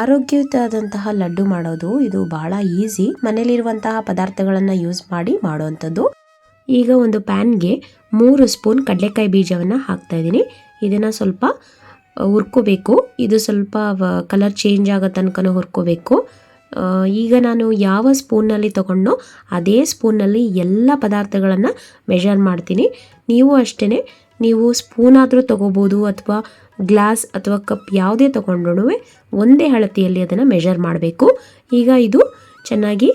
ಆರೋಗ್ಯಯುತವಾದಂತಹ ಲಡ್ಡು ಮಾಡೋದು ಇದು ಬಹಳ ಈಸಿ. ಮನೆಯಲ್ಲಿರುವಂತಹ ಪದಾರ್ಥಗಳನ್ನು ಯೂಸ್ ಮಾಡಿ ಮಾಡುವಂಥದ್ದು. ಈಗ ಒಂದು ಪ್ಯಾನ್ಗೆ 3 ಸ್ಪೂನ್ ಕಡಲೆಕಾಯಿ ಬೀಜವನ್ನು ಹಾಕ್ತಾ ಇದ್ದೀನಿ. ಇದನ್ನು ಸ್ವಲ್ಪ ಹುರ್ಕೋಬೇಕು. ಇದು ಸ್ವಲ್ಪ ಕಲರ್ ಚೇಂಜ್ ಆಗೋ ತನಕ ಹುರ್ಕೋಬೇಕು. ಈಗ ನಾನು ಯಾವ ಸ್ಪೂನ್ನಲ್ಲಿ ತೊಗೊಂಡೋ ಅದೇ ಸ್ಪೂನ್ನಲ್ಲಿ ಎಲ್ಲ ಪದಾರ್ಥಗಳನ್ನು ಮೆಷರ್ ಮಾಡ್ತೀನಿ. ನೀವು ಅಷ್ಟೇ, ನೀವು ಸ್ಪೂನ್ ಆದರೂ ತೊಗೋಬೋದು ಅಥವಾ ಗ್ಲಾಸ್ ಅಥವಾ ಕಪ್ ಯಾವುದೇ ತೊಗೊಂಡ್ರೂ ಒಂದೇ ಅಳತೆಯಲ್ಲಿ ಅದನ್ನು ಮೆಷರ್ ಮಾಡಬೇಕು. ಈಗ ಇದು ಚೆನ್ನಾಗಿ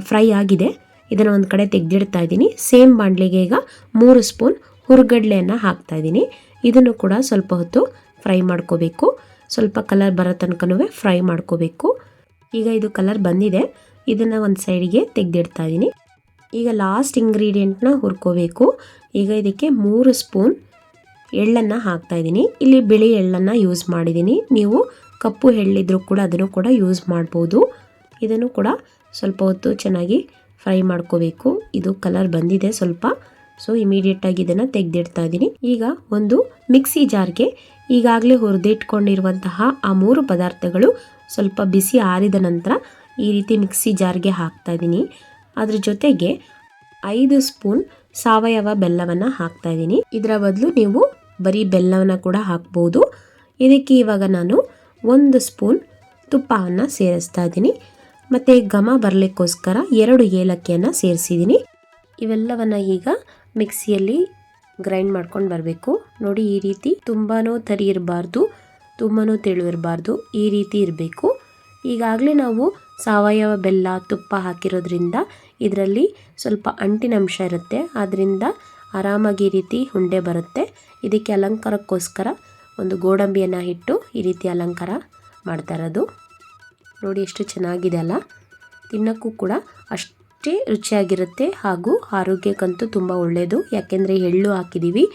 ಫ್ರೈ ಆಗಿದೆ. ಇದನ್ನು ಒಂದು ಕಡೆ ತೆಗೆದಿಡ್ತಾ ಇದ್ದೀನಿ. ಸೇಮ್ ಬಾಣಲೆಗೆ ಈಗ 3 ಸ್ಪೂನ್ ಹುರ್ಗಡ್ಲೆಯನ್ನು ಹಾಕ್ತಾ ಇದ್ದೀನಿ. ಇದನ್ನು ಕೂಡ ಸ್ವಲ್ಪ ಹೊತ್ತು ಫ್ರೈ ಮಾಡ್ಕೋಬೇಕು. ಸ್ವಲ್ಪ ಕಲರ್ ಬರೋ ತನಕನೂ ಫ್ರೈ ಮಾಡ್ಕೋಬೇಕು. ಈಗ ಇದು ಕಲರ್ ಬಂದಿದೆ. ಇದನ್ನು ಒಂದು ಸೈಡಿಗೆ ತೆಗೆದಿಡ್ತಾ ಇದ್ದೀನಿ. ಈಗ ಲಾಸ್ಟ್ ಇಂಗ್ರೀಡಿಯೆಂಟ್ನ ಹುರ್ಕೋಬೇಕು. ಈಗ ಇದಕ್ಕೆ 3 ಸ್ಪೂನ್ ಎಳ್ಳನ್ನು ಹಾಕ್ತಾ ಇದ್ದೀನಿ. ಇಲ್ಲಿ ಬಿಳಿ ಎಳ್ಳನ್ನು ಯೂಸ್ ಮಾಡಿದ್ದೀನಿ. ನೀವು ಕಪ್ಪು ಎಳ್ಳಿದ್ರೂ ಕೂಡ ಅದನ್ನು ಕೂಡ ಯೂಸ್ ಮಾಡ್ಬೋದು. ಇದನ್ನು ಕೂಡ ಸ್ವಲ್ಪ ಹೊತ್ತು ಚೆನ್ನಾಗಿ ಫ್ರೈ ಮಾಡ್ಕೋಬೇಕು. ಇದು ಕಲರ್ ಬಂದಿದೆ ಸ್ವಲ್ಪ, ಸೊ ಇಮಿಡಿಯೇಟಾಗಿ ಇದನ್ನು ತೆಗೆದಿಡ್ತಾ ಇದ್ದೀನಿ. ಈಗ ಒಂದು ಮಿಕ್ಸಿ ಜಾರ್ಗೆ ಈಗಾಗಲೇ ಹುರಿದಿಟ್ಕೊಂಡಿರುವಂತಹ ಆ 3 ಪದಾರ್ಥಗಳು ಸ್ವಲ್ಪ ಬಿಸಿ ಆರಿದ ನಂತರ ಈ ರೀತಿ ಮಿಕ್ಸಿ ಜಾರ್ಗೆ ಹಾಕ್ತಾ ಇದ್ದೀನಿ. ಅದ್ರ ಜೊತೆಗೆ 5 ಸ್ಪೂನ್ ಸಾವಯವ ಬೆಲ್ಲವನ್ನು ಹಾಕ್ತಾ ಇದ್ದೀನಿ. ಇದರ ಬದಲು ನೀವು ಬರೀ ಬೆಲ್ಲವನ್ನು ಕೂಡ ಹಾಕ್ಬೋದು. ಇದಕ್ಕೆ ಇವಾಗ ನಾನು 1 ಸ್ಪೂನ್ ತುಪ್ಪವನ್ನು ಸೇರಿಸ್ತಾ ಇದ್ದೀನಿ. ಮತ್ತು ಘಮ ಬರಲಿಕ್ಕೋಸ್ಕರ 2 ಏಲಕ್ಕಿಯನ್ನು ಸೇರಿಸಿದ್ದೀನಿ. ಇವೆಲ್ಲವನ್ನು ಈಗ ಮಿಕ್ಸಿಯಲ್ಲಿ ಗ್ರೈಂಡ್ ಮಾಡ್ಕೊಂಡು ಬರಬೇಕು. ನೋಡಿ, ಈ ರೀತಿ ತುಂಬಾ ತರಿ ಇರಬಾರ್ದು, ತುಂಬಾ ತೆಳು ಇರಬಾರ್ದು, ಈ ರೀತಿ ಇರಬೇಕು. ಈಗಾಗಲೇ ನಾವು ಸಾವಯವ ಬೆಲ್ಲ ತುಪ್ಪ ಹಾಕಿರೋದ್ರಿಂದ ಇದರಲ್ಲಿ ಸ್ವಲ್ಪ ಅಂಟಿನಂಶ ಇರುತ್ತೆ. ಆದ್ದರಿಂದ ಆರಾಮಾಗಿ ಈ ರೀತಿ ಉಂಡೆ ಬರುತ್ತೆ. ಇದಕ್ಕೆ ಅಲಂಕಾರಕ್ಕೋಸ್ಕರ ಒಂದು ಗೋಡಂಬಿಯನ್ನು ಇಟ್ಟು ಈ ರೀತಿ ಅಲಂಕಾರ ಮಾಡ್ತಾ ಇರೋದು. ನೋಡಿ ಎಷ್ಟು ಚೆನ್ನಾಗಿದೆ ಅಲ್ಲ. ತಿನ್ನೋಕ್ಕೂ ಕೂಡ ಅಷ್ಟೇ ರುಚಿಯಾಗಿರುತ್ತೆ ಹಾಗೂ ಆರೋಗ್ಯಕ್ಕಂತೂ ತುಂಬ ಒಳ್ಳೆಯದು. ಯಾಕೆಂದರೆ ಎಳ್ಳು ಹಾಕಿದ್ದೀವಿ,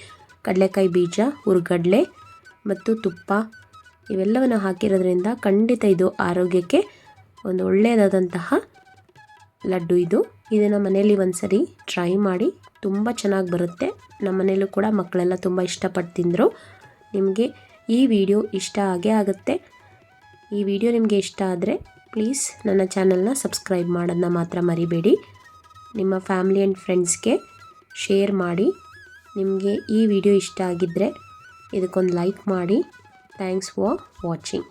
ಕಡಲೆಕಾಯಿ ಬೀಜ, ಹುರ್ಗಡ್ಲೆ ಮತ್ತು ತುಪ್ಪ ಇವೆಲ್ಲವನ್ನು ಹಾಕಿರೋದ್ರಿಂದ ಖಂಡಿತ ಇದು ಆರೋಗ್ಯಕ್ಕೆ ಒಂದು ಒಳ್ಳೆಯದಾದಂತಹ ಲಡ್ಡು ಇದು. ಇದನ್ನು ಮನೆಯಲ್ಲಿ ಒಂದ್ಸರಿ ಟ್ರೈ ಮಾಡಿ, ತುಂಬ ಚೆನ್ನಾಗಿ ಬರುತ್ತೆ. ನಮ್ಮ ಮನೆಯಲ್ಲೂ ಕೂಡ ಮಕ್ಕಳೆಲ್ಲ ತುಂಬ ಇಷ್ಟಪಟ್ಟು ತಿಂದರು. ನಿಮಗೆ ಈ ವಿಡಿಯೋ ಇಷ್ಟ ಆಗೇ ಆಗುತ್ತೆ. ಈ ವಿಡಿಯೋ ನಿಮಗೆ ಇಷ್ಟ ಆದರೆ ಪ್ಲೀಸ್ ನನ್ನ ಚಾನಲ್ನ ಸಬ್ಸ್ಕ್ರೈಬ್ ಮಾಡೋದನ್ನ ಮಾತ್ರ ಮರಿಬೇಡಿ. ನಿಮ್ಮ ಫ್ಯಾಮಿಲಿ ಆ್ಯಂಡ್ ಫ್ರೆಂಡ್ಸ್ಗೆ ಶೇರ್ ಮಾಡಿ. ನಿಮಗೆ ಈ ವಿಡಿಯೋ ಇಷ್ಟ ಆಗಿದ್ದರೆ ಇದಕ್ಕೊಂದು ಲೈಕ್ ಮಾಡಿ. Thanks for watching.